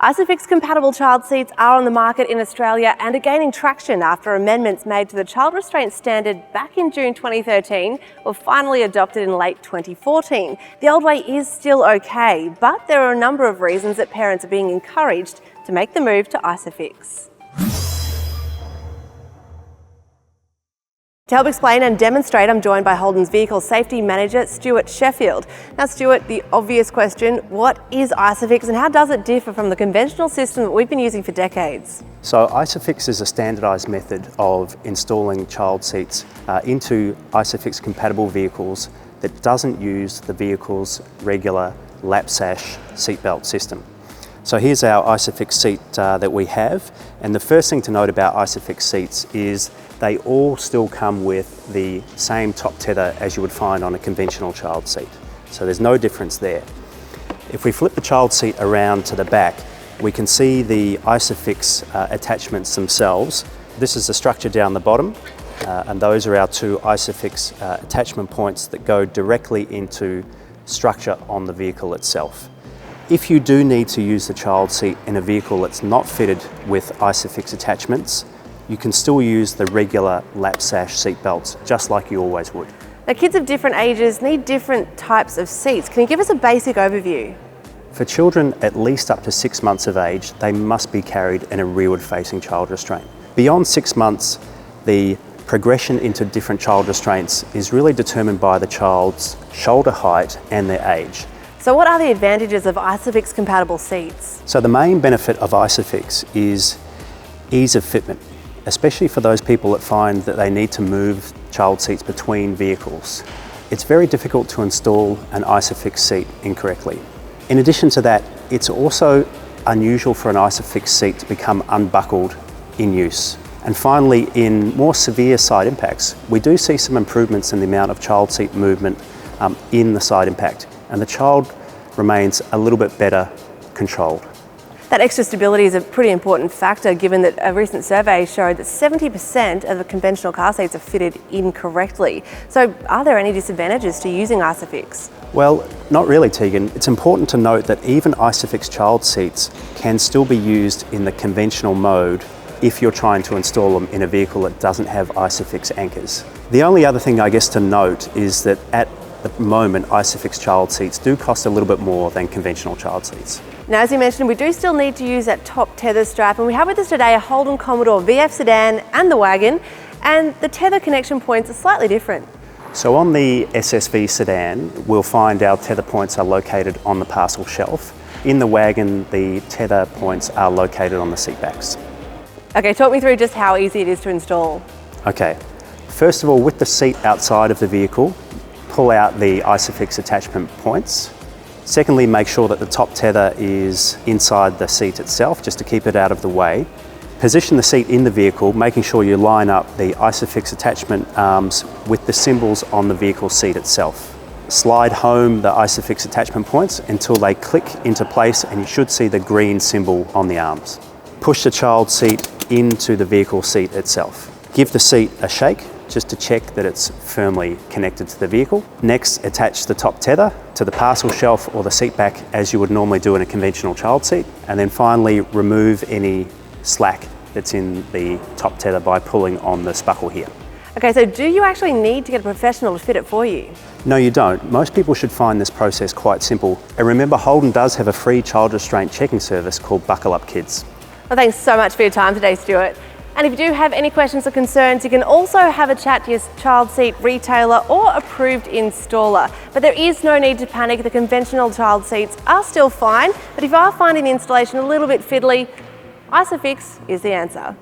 ISOFIX compatible child seats are on the market in Australia and are gaining traction after amendments made to the Child Restraints Standard back in June 2013 were finally adopted in late 2014. The old way is still okay, but there are a number of reasons that parents are being encouraged to make the move to ISOFIX. To help explain and demonstrate, I'm joined by Holden's Vehicle Safety Manager, Stuart Sheffield. Now Stuart, the obvious question, what is ISOFIX and how does it differ from the conventional system that we've been using for decades? So ISOFIX is a standardised method of installing child seats into ISOFIX compatible vehicles that doesn't use the vehicle's regular lap sash seatbelt system. So here's our ISOFIX seat that we have, and the first thing to note about ISOFIX seats is they all still come with the same top tether as you would find on a conventional child seat. So there's no difference there. If we flip the child seat around to the back, we can see the ISOFIX attachments themselves. This is the structure down the bottom, and those are our two ISOFIX attachment points that go directly into structure on the vehicle itself. If you do need to use the child seat in a vehicle that's not fitted with ISOFIX attachments, you can still use the regular lap sash seat belts, just like you always would. Now, kids of different ages need different types of seats. Can you give us a basic overview? For children at least up to 6 months of age, they must be carried in a rearward-facing child restraint. Beyond 6 months, the progression into different child restraints is really determined by the child's shoulder height and their age. So what are the advantages of ISOFIX compatible seats? So the main benefit of ISOFIX is ease of fitment, especially for those people that find that they need to move child seats between vehicles. It's very difficult to install an ISOFIX seat incorrectly. In addition to that, it's also unusual for an ISOFIX seat to become unbuckled in use. And finally, in more severe side impacts, we do see some improvements in the amount of child seat movement in the side impact, and the child remains a little bit better controlled. That extra stability is a pretty important factor, given that a recent survey showed that 70% of the conventional car seats are fitted incorrectly. So are there any disadvantages to using ISOFIX? Well, not really, Tegan. It's important to note that even ISOFIX child seats can still be used in the conventional mode if you're trying to install them in a vehicle that doesn't have ISOFIX anchors. The only other thing I guess to note is that at the moment, ISOFIX child seats do cost a little bit more than conventional child seats. Now, as you mentioned, we do still need to use that top tether strap, and we have with us today a Holden Commodore VF sedan and the wagon, and the tether connection points are slightly different. So on the SSV sedan, we'll find our tether points are located on the parcel shelf. In the wagon, the tether points are located on the seat backs. Okay, talk me through just how easy it is to install. Okay, first of all, with the seat outside of the vehicle, pull out the ISOFIX attachment points. Secondly, make sure that the top tether is inside the seat itself, just to keep it out of the way. Position the seat in the vehicle, making sure you line up the ISOFIX attachment arms with the symbols on the vehicle seat itself. Slide home the ISOFIX attachment points until they click into place, and you should see the green symbol on the arms. Push the child seat into the vehicle seat itself. Give the seat a shake, just to check that it's firmly connected to the vehicle. Next, attach the top tether to the parcel shelf or the seat back as you would normally do in a conventional child seat. And then finally, remove any slack that's in the top tether by pulling on the spuckle here. Okay, so do you actually need to get a professional to fit it for you? No, you don't. Most people should find this process quite simple. And remember, Holden does have a free child restraint checking service called Buckle Up Kids. Well, thanks so much for your time today, Stuart. And if you do have any questions or concerns, you can also have a chat to your child seat retailer or approved installer. But there is no need to panic. The conventional child seats are still fine, but if you are finding the installation a little bit fiddly, ISOFIX is the answer.